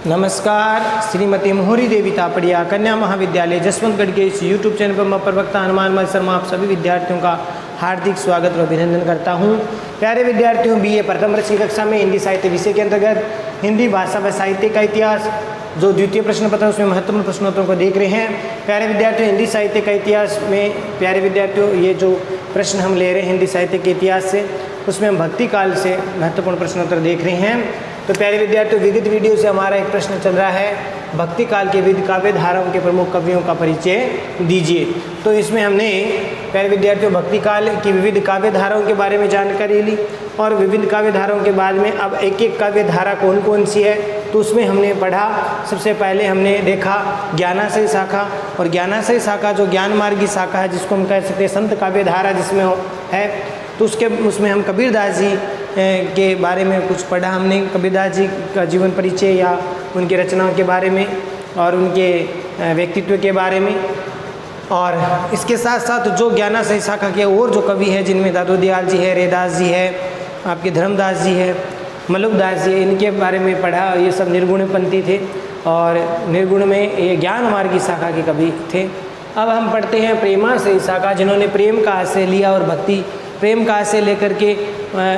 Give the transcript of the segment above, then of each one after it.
नमस्कार। श्रीमती मोहरी देवी तापड़िया कन्या महाविद्यालय जसवंतगढ़ के इस यूट्यूब चैनल पर मैं प्रवक्ता हनुमान मल शर्मा आप सभी विद्यार्थियों का हार्दिक स्वागत और अभिनंदन करता हूं। प्यारे विद्यार्थियों, बीए प्रथम वर्ष की कक्षा में हिंदी साहित्य विषय के अंतर्गत हिंदी भाषा व साहित्य का इतिहास जो द्वितीय प्रश्न पत्र उसमें महत्वपूर्ण प्रश्नोत्तरों को देख रहे हैं। प्यारे विद्यार्थियों, हिंदी साहित्य का इतिहास में प्यारे विद्यार्थियों ये जो प्रश्न हम ले रहे हैं हिंदी साहित्य के इतिहास से, उसमें हम भक्ति काल से महत्वपूर्ण प्रश्नोत्तर देख रहे हैं। तो प्यारे विद्यार्थियों, विगत वीडियो से हमारा एक प्रश्न चल रहा है, भक्ति काल के विविध काव्य धाराओं के प्रमुख कवियों का परिचय दीजिए। तो इसमें हमने प्यारे विद्यार्थियों भक्ति काल की विविध काव्य धाराओं के बारे में जानकारी ली और विविध काव्य धाराओं के बाद में अब एक एक काव्य धारा कौन कौन सी है तो उसमें हमने पढ़ा। सबसे पहले हमने देखा ज्ञानाशय शाखा, और ज्ञानाशय शाखा जो ज्ञान मार्गी शाखा है जिसको हम कह सकते हैं संत काव्य धारा जिसमें है, तो उसमें हम कबीरदास जी के बारे में कुछ पढ़ा हमने। कबीरदास जी का जीवन परिचय या उनकी रचनाओं के बारे में और उनके व्यक्तित्व के बारे में। और इसके साथ साथ जो ज्ञानाशय शाखा के और जो कवि हैं जिनमें दादू दयाल जी है, रैदास जी है, आपके धर्मदास जी है, मल्लुकदास जी है, इनके बारे में पढ़ा। ये सब निर्गुणपंथी थे और निर्गुण में ये ज्ञान मार्गी शाखा के कवि थे। अब हम पढ़ते हैं प्रेमाशय शाखा, जिन्होंने प्रेम का आश्रय लिया और भक्ति प्रेम का आश्रय लेकर के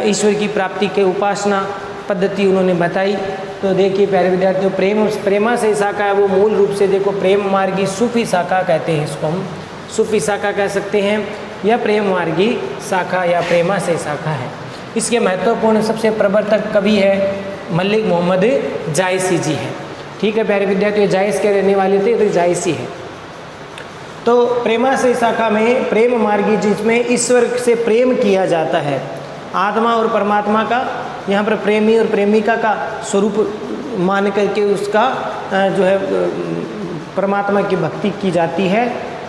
ईश्वर की प्राप्ति के उपासना पद्धति उन्होंने बताई। तो देखिए प्यारे विद्यार्थियों, प्रेमाशय शाखा है वो मूल रूप से देखो प्रेम मार्गी सूफी शाखा कहते हैं, इसको हम सूफी शाखा कह सकते हैं या प्रेम मार्गी शाखा या प्रेमाशय शाखा है। इसके महत्वपूर्ण सबसे प्रवर्तक कवि है मलिक मोहम्मद जायसी जी है। ठीक है प्यारे विद्यार्थियों, जायस के रहने वाले थे तो जायसी है। तो प्रेमाशय शाखा में प्रेम मार्गी जिसमें ईश्वर से प्रेम किया जाता है, आत्मा और परमात्मा का यहाँ पर प्रेमी और प्रेमिका का स्वरूप मान करके उसका जो है परमात्मा की भक्ति की जाती है,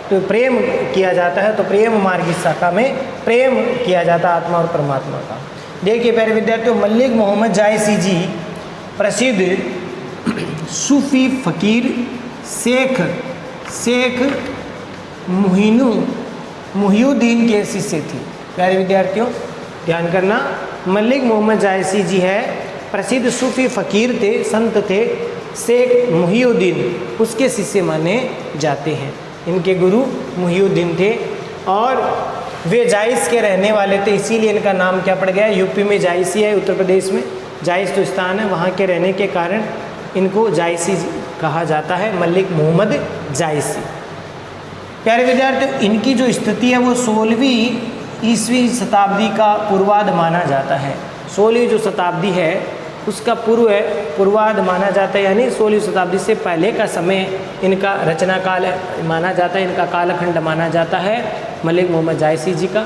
तो प्रेम किया जाता है। तो प्रेम मार्गी शाखा में प्रेम किया जाता है आत्मा और परमात्मा का। देखिए प्यारे विद्यार्थियों, मलिक मोहम्मद जायसी जी प्रसिद्ध सूफी फकीर शेख मुहियुद्दीन के शिष्य थी। प्यारे विद्यार्थियों ध्यान करना, मलिक मोहम्मद जायसी जी है प्रसिद्ध सूफी फकीर थे, संत थे, शेख मुहियुद्दीन उसके शिष्य माने जाते हैं। इनके गुरु मुहियुद्दीन थे और वे जायस के रहने वाले थे, इसीलिए इनका नाम क्या पड़ गया। यूपी में जायसी है, उत्तर प्रदेश में जायस जो स्थान है वहाँ के रहने के कारण इनको जायसी कहा जाता है, मलिक मोहम्मद जायसी। प्यारे विद्यार्थियों, इनकी जो स्थिति है वो 16वीं ईस्वी शताब्दी का पूर्वाध माना जाता है। 16वीं जो शताब्दी है उसका पूर्वाध माना जाता है, यानी 16वीं शताब्दी से पहले का समय इनका रचना काल माना जाता है, इनका कालखंड माना जाता है मलिक मोहम्मद जायसी जी का।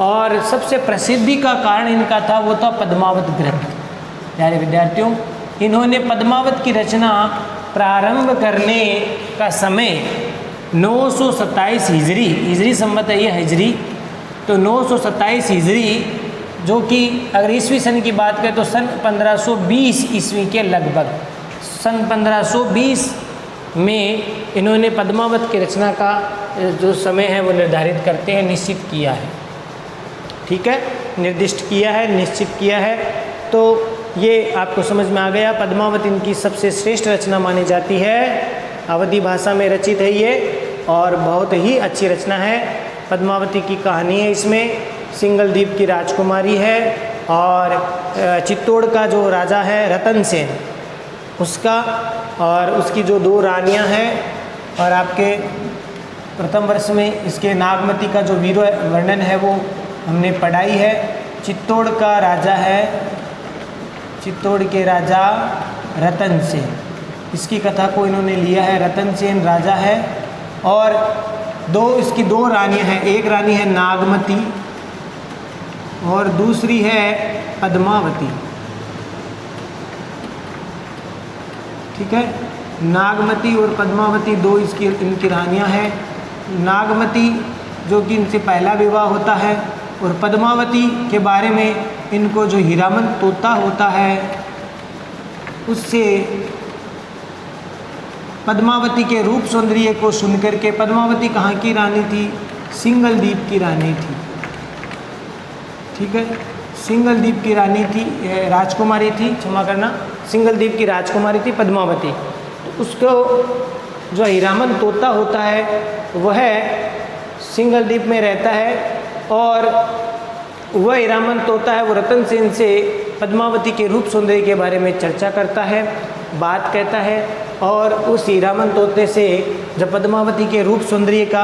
और सबसे प्रसिद्धि का कारण इनका था वो था पद्मावत ग्रंथ। प्यारे विद्यार्थियों, इन्होंने पद्मावत की रचना प्रारंभ करने का समय 927 हिजरी संवत है, ये हिजरी तो 927 हिजरी, जो कि अगर ईस्वी सन की बात करें तो सन 1520 ईस्वी के लगभग सन 1520 में इन्होंने पद्मावत की रचना का जो समय है वो निर्धारित करते हैं, निश्चित किया है। ठीक है, निर्दिष्ट किया है, निश्चित किया है। तो ये आपको समझ में आ गया। पद्मावत इनकी सबसे श्रेष्ठ रचना मानी जाती है, अवधी भाषा में रचित है ये और बहुत ही अच्छी रचना है। पद्मावती की कहानी है, इसमें सिंगल द्वीप की राजकुमारी है और चित्तौड़ का जो राजा है रतन सेन उसका, और उसकी जो 2 रानियां हैं। और आपके प्रथम वर्ष में इसके नागमती का जो वीर वर्णन है वो हमने पढ़ाई है। चित्तौड़ का राजा है, चित्तौड़ के राजा रतन सेन, इसकी कथा को इन्होंने लिया है। रतन सेन राजा है और इसकी 2 रानियां हैं, एक रानी है नागमती और दूसरी है पद्मावती। ठीक है, नागमती और पद्मावती 2 इनकी रानियां हैं। नागमती जो कि इनसे पहला विवाह होता है और पद्मावती के बारे में इनको जो हीरामन तोता होता है उससे पद्मावती के रूप सौंदर्य को सुनकर के, पद्मावती कहाँ की रानी थी, सिंगल द्वीप की रानी थी। ठीक है, सिंगलदीप की रानी थी, राजकुमारी थी, क्षमा करना, सिंगलदीप की राजकुमारी थी पद्मावती। तो उसको जो हीरामन तोता होता है वह सिंगलदीप में रहता है और वह हीरामन तोता है वो रतन सेन से पद्मावती के रूप सौंदर्य के बारे में चर्चा करता है, बात कहता है। और उस हीरामन तोते से जब पद्मावती के रूप सौंदर्य का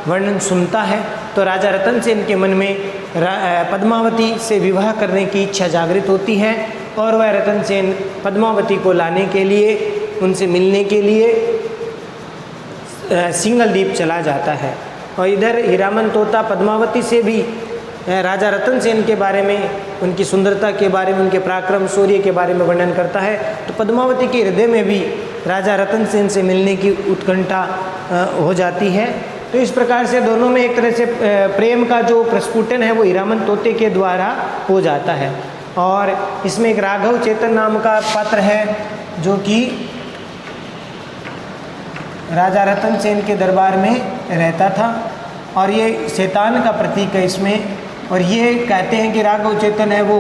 वर्णन सुनता है तो राजा रतन सेन के मन में पद्मावती से विवाह करने की इच्छा जागृत होती है और वह रतन सेन पद्मावती को लाने के लिए, उनसे मिलने के लिए सिंगलदीप चला जाता है। और इधर हीरामन तोता पद्मावती से भी राजा रतन सेन के बारे में, उनकी सुंदरता के बारे में, उनके पराक्रम शौर्य के बारे में वर्णन करता है। तो पद्मावती के हृदय में भी राजा रतन सेन से मिलने की उत्कंठा हो जाती है। तो इस प्रकार से दोनों में एक तरह से प्रेम का जो प्रस्फुटन है वो हीरामन तोते के द्वारा हो जाता है। और इसमें एक राघव चेतन नाम का पात्र है जो कि राजा रतन सेन के दरबार में रहता था और ये शैतान का प्रतीक है इसमें। और ये कहते हैं कि राघव चेतन है वो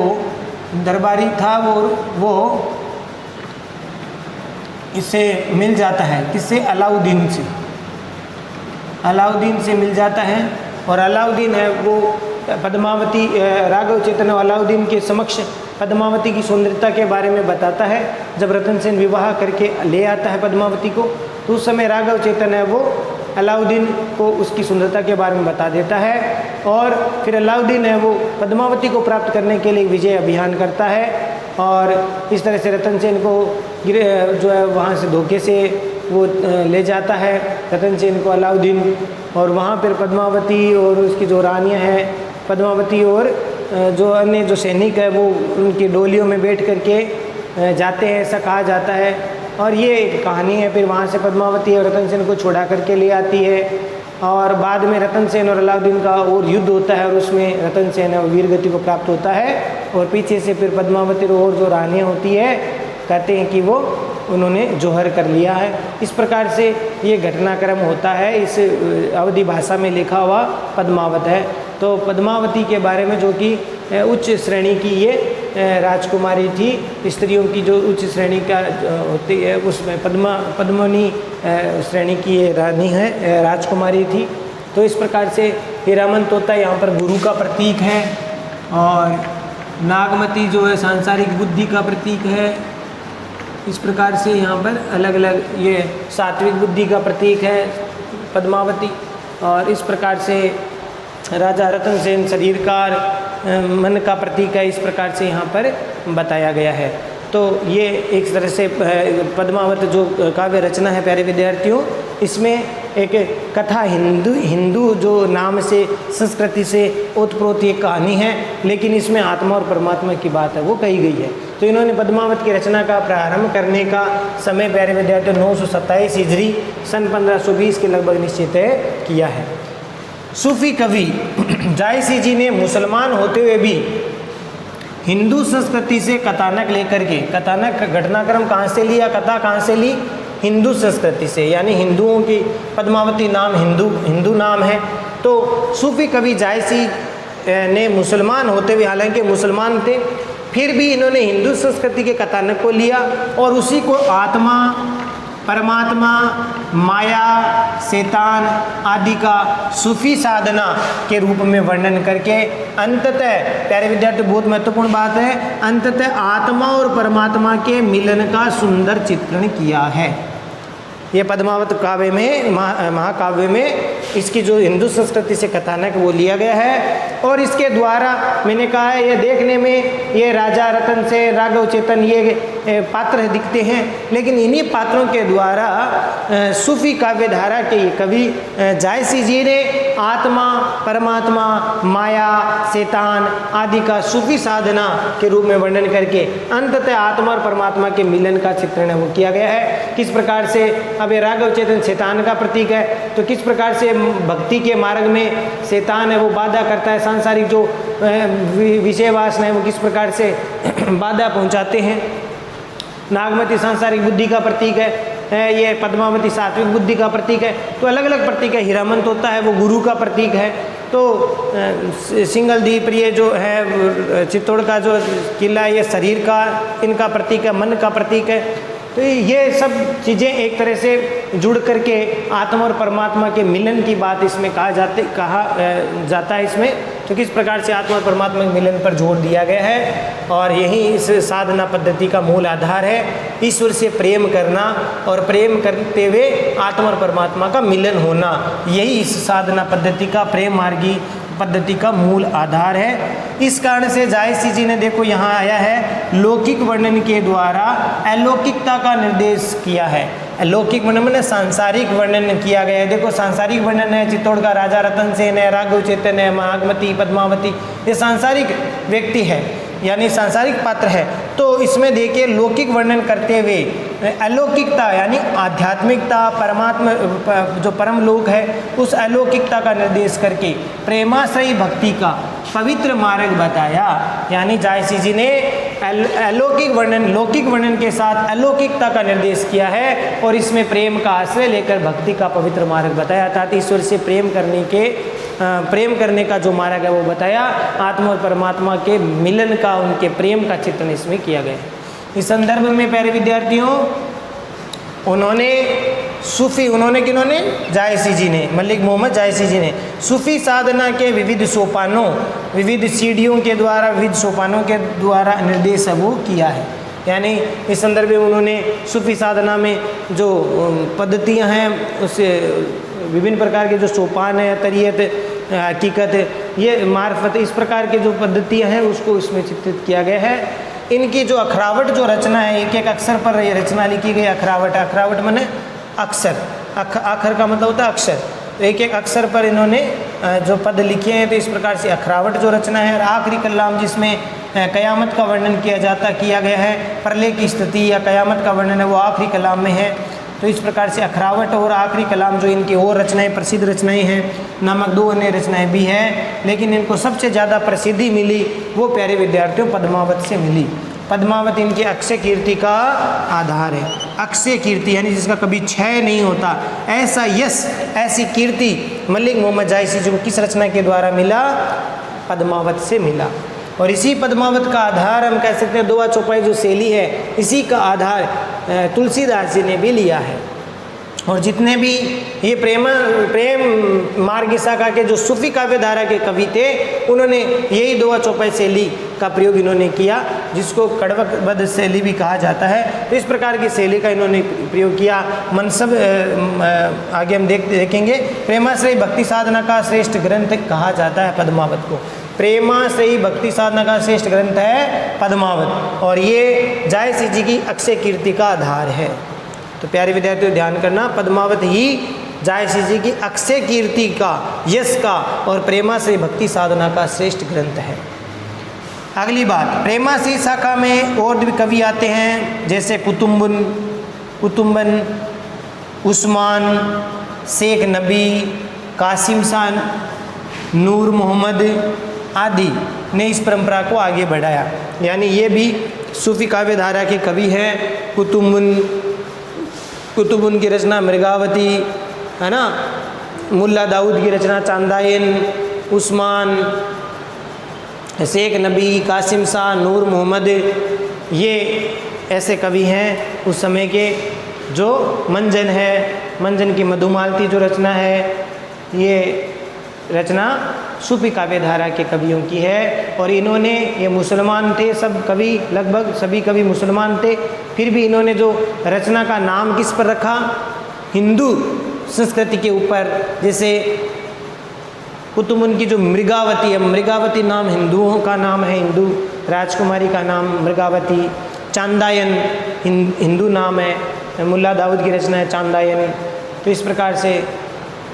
दरबारी था, वो इससे मिल जाता है, किससे? अलाउद्दीन से, अलाउद्दीन से मिल जाता है। और अलाउद्दीन है वो पद्मावती, राघव चेतन अलाउद्दीन के समक्ष पद्मावती की सुंदरता के बारे में बताता है। जब रतन सेन विवाह करके ले आता है पद्मावती को तो उस समय राघव चेतन है वो अलाउद्दीन को उसकी सुंदरता के बारे में बता देता है। और फिर अलाउद्दीन है वो पद्मावती को प्राप्त करने के लिए विजय अभियान करता है और इस तरह से रतन सेन को जो है वहाँ से धोखे से वो ले जाता है रतन सेन को अलाउद्दीन। और वहाँ पर पद्मावती और उसकी जो रानियाँ हैं, पद्मावती और जो अन्य जो सैनिक है वो उनकी डोलियों में बैठ करके जाते हैं, ऐसा कहा जाता है। और ये एक कहानी है। फिर वहाँ से पद्मावती और रतन सेन को छुड़ा करके ले आती है और बाद में रतन सेन और अलाउद्दीन का और युद्ध होता है और उसमें रतन सेन है वो वीर गति को प्राप्त होता है। और पीछे से फिर पद्मावती और जो रानियाँ होती है कहते हैं कि वो उन्होंने जौहर कर लिया है। इस प्रकार से ये घटनाक्रम होता है, इस अवधी भाषा में लिखा हुआ पद्मावत है। तो पद्मावती के बारे में जो कि उच्च श्रेणी की ये राजकुमारी थी, स्त्रियों की जो उच्च श्रेणी का होती है उसमें पद्मिनी श्रेणी की ये रानी है, राजकुमारी थी। तो इस प्रकार से हीरामन तोता यहाँ पर गुरु का प्रतीक है और नागमती जो है सांसारिक बुद्धि का प्रतीक है। इस प्रकार से यहाँ पर अलग अलग ये सात्विक बुद्धि का प्रतीक है पद्मावती। और इस प्रकार से राजा रतन सेन शरीरकार मन का प्रतीक है, इस प्रकार से यहाँ पर बताया गया है। तो ये एक तरह से पद्मावत जो काव्य रचना है प्यारे विद्यार्थियों, इसमें एक कथा हिंदू जो नाम से संस्कृति से ओतप्रोत एक कहानी है, लेकिन इसमें आत्मा और परमात्मा की बात है वो कही गई है। तो इन्होंने पद्मावत की रचना का प्रारंभ करने का समय प्यारे विद्यार्थियों 927 हिजरी सन 1520 के लगभग निश्चित किया है। सूफी कवि जायसी जी ने मुसलमान होते हुए भी हिंदू संस्कृति से कथानक लेकर के, कथानक घटनाक्रम कहाँ से लिया, कथा कहाँ से ली? हिंदू संस्कृति से, यानी हिंदुओं की पद्मावती नाम हिंदू नाम है। तो सूफी कवि जायसी ने मुसलमान होते हुए, हालांकि मुसलमान थे, फिर भी इन्होंने हिंदू संस्कृति के कथानक को लिया और उसी को आत्मा, परमात्मा, माया, शैतान आदि का सूफी साधना के रूप में वर्णन करके अंततः, प्यारे विद्यार्थी बहुत महत्वपूर्ण बात है, अंततः आत्मा और परमात्मा के मिलन का सुंदर चित्रण किया है। ये पद्मावत काव्य में, महाकाव्य में इसकी जो हिंदू संस्कृति से कथानक वो लिया गया है। और इसके द्वारा मैंने कहा है ये देखने में ये राजा रतन सेन, राघव चेतन ये पात्र दिखते हैं, लेकिन इन्हीं पात्रों के द्वारा सूफी काव्य धारा के कवि जायसी जी ने आत्मा, परमात्मा, माया, शैतान आदि का सूफी साधना के रूप में वर्णन करके अंततः आत्मा और परमात्मा के मिलन का चित्रण वो किया गया है। किस प्रकार से, अब ये राघव चेतन शैतान का प्रतीक है, तो किस प्रकार से भक्ति के मार्ग में शैतान है वो बाधा करता है, सांसारिक जो विषय वासना है वो किस प्रकार से बाधा पहुंचाते हैं। नागमती सांसारिक बुद्धि का प्रतीक है, ये पद्मावती सात्विक बुद्धि का प्रतीक है। तो अलग अलग प्रतीक है। हीरामंत होता है वो गुरु का प्रतीक है। तो सिंगल द्वीप ये जो है चित्तौड़ का जो किला है ये शरीर का इनका प्रतीक है, मन का प्रतीक है। तो ये सब चीज़ें एक तरह से जुड़ करके आत्मा और परमात्मा के मिलन की बात इसमें कहा जाता है इसमें। तो किस प्रकार से आत्मा और परमात्मा के मिलन पर जोर दिया गया है और यही इस साधना पद्धति का मूल आधार है, ईश्वर से प्रेम करना और प्रेम करते हुए आत्मा और परमात्मा का मिलन होना। यही इस साधना पद्धति का प्रेम मार्गी पद्धति का मूल आधार है। इस कारण से जायसी जी ने देखो यहाँ आया है लौकिक वर्णन के द्वारा अलौकिकता का निर्देश किया है। लौकिक वर्णन में सांसारिक वर्णन किया गया है। देखो सांसारिक वर्णन है चित्तौड़ का राजा रतन सेन है, राघव चैतन्य है, महागमती, पद्मावती, ये सांसारिक व्यक्ति है यानी सांसारिक पात्र है। तो इसमें देखिए लौकिक वर्णन करते हुए अलौकिकता यानी आध्यात्मिकता परमात्मा जो परम लोक है उस अलौकिकता का निर्देश करके प्रेमाश्रयी भक्ति का पवित्र मार्ग बताया। यानी जायसी जी ने अलौकिक वर्णन लौकिक वर्णन के साथ अलौकिकता का निर्देश किया है और इसमें प्रेम का आश्रय लेकर भक्ति का पवित्र मार्ग बताया। अर्थात ईश्वर से प्रेम करने का जो मार्ग है वो बताया। आत्मा और परमात्मा के मिलन का उनके प्रेम का चित्रण इसमें किया गया। इस संदर्भ में प्यारे विद्यार्थियों उन्होंने किन्होंने जायसी जी ने मलिक मोहम्मद जायसी जी ने सूफी साधना के विविध सोपानों विविध सीढ़ियों के द्वारा विविध सोपानों के द्वारा निर्देश वो किया है। यानी इस संदर्भ में उन्होंने सूफी साधना में जो पद्धतियां हैं उस विभिन्न प्रकार के जो सोपान है तरीयत हकीकत ये मार्फत इस प्रकार के जो पद्धतियां हैं उसको इसमें चित्रित किया गया है। इनकी जो अखरावट जो रचना है एक एक अक्षर पर ये रचना लिखी गई। अखरावट माने अक्षर, अक्षर का मतलब होता है अक्षर। तो एक एक अक्षर पर इन्होंने जो पद लिखे हैं तो इस प्रकार से अखरावट जो रचना है। और आखिरी कलाम जिसमें कयामत का वर्णन किया गया है, प्रलय की स्थिति या कयामत का वर्णन है वो आखिरी कलाम में है। तो इस प्रकार से अखरावट और आखिरी कलाम जो इनकी और रचनाएं प्रसिद्ध रचनाएं हैं, नामक दो अन्य रचनाएं भी हैं, लेकिन इनको सबसे ज़्यादा प्रसिद्धि मिली वो प्यारे विद्यार्थियों पद्मावत से मिली। पद्मावत इनकी अक्षय कीर्ति का आधार है। अक्षय कीर्ति यानी जिसका कभी क्षय नहीं होता, ऐसा यश ऐसी कीर्ति मलिक मोहम्मद जायसी जी को किस रचना के द्वारा मिला? पद्मावत से मिला। और इसी पद्मावत का आधार हम कह सकते हैं दोहा चौपाई जो शैली है इसी का आधार तुलसीदास जी ने भी लिया है। और जितने भी ये प्रेम मार्ग शाखा के जो सूफी काव्य धारा के कवि थे उन्होंने यही दोहा चौपाई शैली का प्रयोग इन्होंने किया जिसको कड़वकबद्ध शैली भी कहा जाता है। तो इस प्रकार की शैली का इन्होंने प्रयोग किया। मनसब आगे हम देखेंगे। प्रेमाश्रयी भक्ति साधना का श्रेष्ठ ग्रंथ कहा जाता है पद्मावत को। प्रेमाश्रयी भक्ति साधना का श्रेष्ठ ग्रंथ है पद्मावत और ये जायसी जी की अक्षय कीर्ति का आधार है। तो प्यारे विद्यार्थियों ध्यान करना, पद्मावत ही जायसी जी की अक्षय कीर्ति का यश का और प्रेमाश्रयी भक्ति साधना का श्रेष्ठ ग्रंथ है। अगली बात, प्रेमाश्रयी शाखा में और भी कवि आते हैं जैसे कुतुम्बन, उस्मान, शेख नबी, कासिम शान, नूर मोहम्मद आदि ने इस परंपरा को आगे बढ़ाया। यानी ये भी सूफी काव्य धारा के कवि हैं। कुतुबुन की रचना मृगावती है ना, मुल्ला दाऊद की रचना चांदायन, उस्मान, शेख नबी, कासिम शाह, नूर मोहम्मद, ये ऐसे कवि हैं उस समय के। जो मंजन की मधुमालती जो रचना है ये रचना सूफी काव्य धारा के कवियों की है। और इन्होंने ये मुसलमान थे, सब कवि लगभग सभी कवि मुसलमान थे, फिर भी इन्होंने जो रचना का नाम किस पर रखा? हिंदू संस्कृति के ऊपर। जैसे कुतुबुन की जो मृगावती है, मृगावती नाम हिंदुओं का नाम है, हिंदू राजकुमारी का नाम मृगावती। चांदायन हिंदू नाम है, मुल्ला दाऊद की रचना है चांदायन। तो इस प्रकार से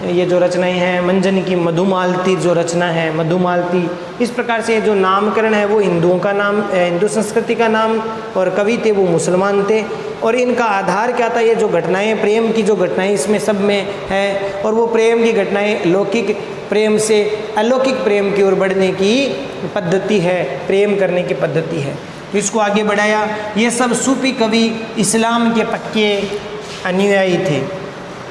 ये जो रचनाएं हैं, मंजन की मधुमालती जो रचना है मधुमालती, इस प्रकार से जो नामकरण है वो हिंदुओं का नाम, हिंदू संस्कृति का नाम, और कवि थे वो मुसलमान थे। और इनका आधार क्या था? ये जो घटनाएं, प्रेम की जो घटनाएं इसमें सब में है, और वो प्रेम की घटनाएं लौकिक प्रेम से अलौकिक प्रेम की ओर बढ़ने की पद्धति है, प्रेम करने की पद्धति है। तो इसको आगे बढ़ाया। ये सब सूफी कवि इस्लाम के पक्के अनुयायी थे।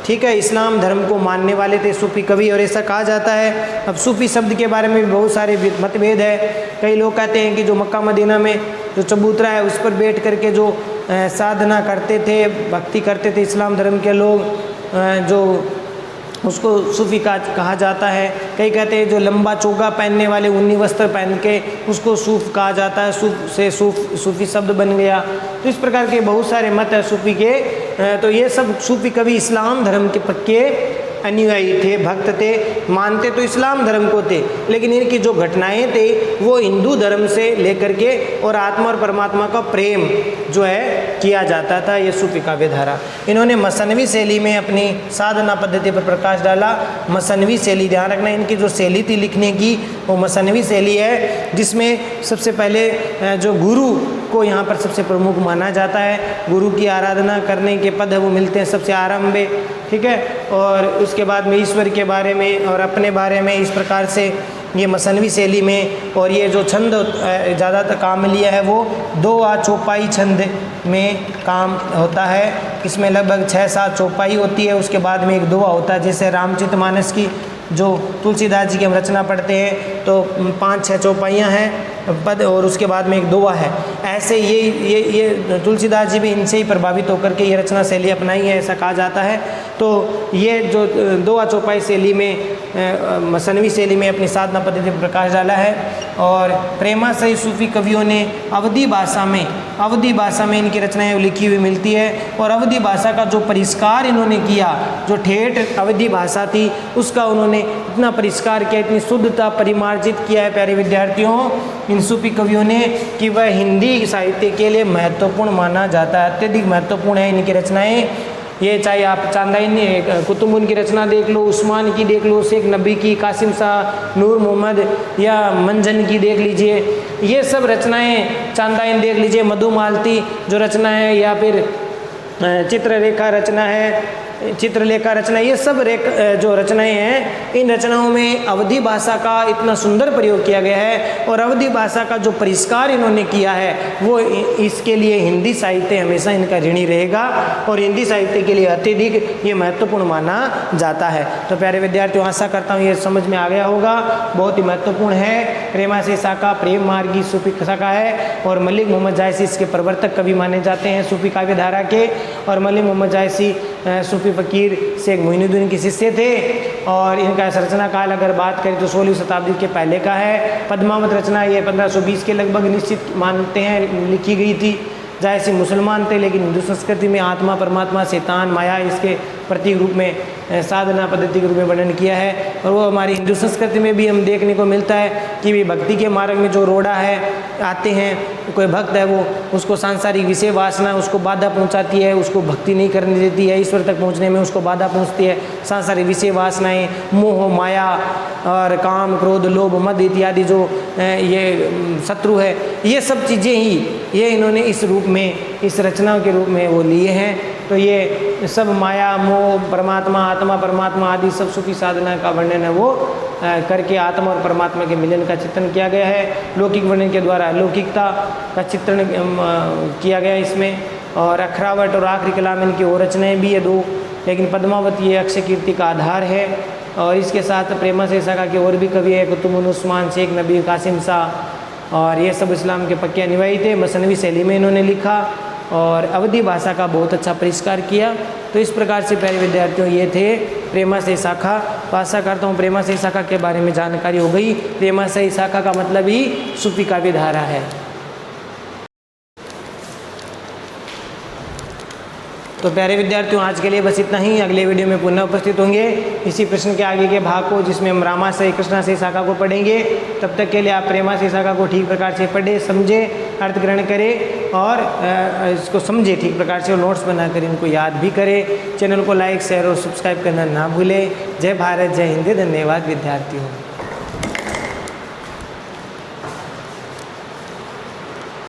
ठीक है, इस्लाम धर्म को मानने वाले थे सूफ़ी कवि, और ऐसा कहा जाता है। अब सूफ़ी शब्द के बारे में भी बहुत सारे मतभेद है। कई लोग कहते हैं कि जो मक्का मदीना में जो चबूतरा है उस पर बैठ करके जो साधना करते थे, भक्ति करते थे इस्लाम धर्म के लोग, जो उसको सूफ़ी का कहा जाता है। कई कहते हैं जो लंबा चोगा पहनने वाले ऊनी वस्त्र पहन के उसको सूफ़ कहा जाता है, सूफ़ से सूफ़ी शब्द बन गया। तो इस प्रकार के बहुत सारे मत है सूफ़ी के। तो ये सब सूफ़ी कवि इस्लाम धर्म के पक्के अनुयायी थे, भक्त थे, मानते तो इस्लाम धर्म को थे, लेकिन इनकी जो घटनाएं थे वो हिंदू धर्म से लेकर के और आत्मा और परमात्मा का प्रेम जो है किया जाता था। ये सूफ़ी काव्य धारा इन्होंने मसनवी शैली में अपनी साधना पद्धति पर प्रकाश डाला। मसनवी शैली, ध्यान रखना, इनकी जो शैली थी लिखने की वो मसनवी शैली है, जिसमें सबसे पहले जो गुरु को यहाँ पर सबसे प्रमुख माना जाता है। गुरु की आराधना करने के पद वो मिलते हैं सबसे आरंभ में, ठीक है, और उसके बाद में ईश्वर के बारे में और अपने बारे में, इस प्रकार से ये मसनवी शैली में। और ये जो छंद ज़्यादातर काम लिया है वो 2 चौपाई छंद में काम होता है। इसमें लगभग 6-7 चौपाई होती है, उसके बाद में एक दोहा होता है। जैसे रामचरितमानस की जो तुलसीदास जी की हम रचना पढ़ते हैं तो 5-6 चौपाइयाँ हैं पद, और उसके बाद में एक दोहा है। ऐसे ये तुलसीदास जी भी इनसे ही प्रभावित होकर के ये रचना शैली अपनाई है, ऐसा कहा जाता है। तो ये जो 2 चौपाई शैली में, मसनवी शैली में अपनी साधना पद्धति पर प्रकाश डाला है। और प्रेमाश्रयी सूफ़ी कवियों ने अवधी भाषा में इनकी रचनाएं लिखी हुई मिलती है। और अवधी भाषा का जो परिष्कार इन्होंने किया, जो ठेठ अवधी भाषा थी उसका उन्होंने इतना परिष्कार किया, इतनी शुद्धता परिमार्जित किया है प्यारे विद्यार्थियों इन सूफ़ी कवियों ने, कि वह हिंदी साहित्य के लिए महत्वपूर्ण माना जाता है। अत्यधिक महत्वपूर्ण है इनकी रचनाएं। ये चाहे आप चांदानी कुतुबुन की रचना देख लो, उस्मान की देख लो, शेख नबी की, कासिम शाह, नूर मोहम्मद या मंजन की देख लीजिए, ये सब रचनाएं, चांदाइन देख लीजिए, मधुमालती जो रचना है, या फिर चित्रलेखा रचना है, चित्रलेखा रचना, ये सब जो रचनाएं हैं, इन रचनाओं में अवधी भाषा का इतना सुंदर प्रयोग किया गया है। और अवधी भाषा का जो परिष्कार इन्होंने किया है वो इसके लिए हिंदी साहित्य हमेशा इनका ऋणी रहेगा, और हिंदी साहित्य के लिए अत्यधिक ये महत्वपूर्ण माना जाता है। तो प्यारे विद्यार्थियों, आशा करता हूँ ये समझ में आ गया होगा। बहुत ही महत्वपूर्ण है। प्रेमाश्रयी शाखा प्रेम मार्गी सूफ़ी शाखा है, और मलिक मोहम्मद जायसी इसके प्रवर्तक कवि माने जाते हैं सूफ़ी काव्य धारा के। और मलिक मोहम्मद जायसी सूफ़ी फ़कीर शेख मोइनुद्दीन के शिष्य थे, और इनका रचना काल अगर बात करें तो 16वीं शताब्दी के पहले का है। पद्मावत रचना ये 1520 के लगभग निश्चित मानते हैं लिखी गई थी। जायसी मुसलमान थे, लेकिन हिंदू संस्कृति में आत्मा, परमात्मा, शैतान, माया इसके प्रतीक रूप में साधना पद्धति के रूप में वर्णन किया है। और वो हमारी हिंदू संस्कृति में भी हम देखने को मिलता है कि भी भक्ति के मार्ग में जो रोड़ा है आते हैं, कोई भक्त है वो, उसको सांसारिक विषय वासना उसको बाधा पहुंचाती है, उसको भक्ति नहीं करने देती है, ईश्वर तक पहुंचने में उसको बाधा पहुंचती है। सांसारिक विषय वासनाएं, मोह, माया और काम, क्रोध, लोभ, मद इत्यादि जो ये शत्रु है, ये सब चीज़ें ही ये इन्होंने इस रूप में, इस रचना के रूप में वो लिए हैं। तो ये सब माया, मोह, परमात्मा, आत्मा, परमात्मा आदि सब सूफ़ी साधना का वर्णन है वो करके आत्मा और परमात्मा के मिलन का चित्रण किया गया है। लौकिक वर्णन के द्वारा लौकिकता का चित्रण किया गया इसमें। और अखरावट और आखिरी कलाम इनकी और रचनाएँ भी है 2, लेकिन पद्मावती ये अक्षय कीर्ति का आधार है। और इसके साथ प्रेमाश्रयी शाखा के और भी कवि है, कुतुबुन उस्मान, शेख नबी, कासिम शाह, और ये सब इस्लाम के पक्के अनुयायी थे। मसनवी शैली में इन्होंने लिखा और अवधी भाषा का बहुत अच्छा परिष्कार किया। तो इस प्रकार से प्यारे विद्यार्थियों ये थे प्रेमाश्रयी शाखा। तो आशा करता हूँ प्रेमाश्रयी शाखा के बारे में जानकारी हो गई। प्रेमाश्रयी शाखा का मतलब ही सूफ़ी काव्य धारा है। तो प्यारे विद्यार्थियों, आज के लिए बस इतना ही। अगले वीडियो में पुनः उपस्थित होंगे इसी प्रश्न के आगे के भाग को, जिसमें हम रामाश्रयी कृष्णाश्रयी शाखा को पढ़ेंगे। तब तक के लिए आप प्रेमाश्रयी शाखा को ठीक प्रकार से पढ़ें, समझें, अर्थ ग्रहण करें और इसको समझें ठीक प्रकार से, और नोट्स बनाकर इनको याद भी करें। चैनल को लाइक, शेयर और सब्सक्राइब करना ना भूलें। जय भारत, जय हिंद, धन्यवाद विद्यार्थियों।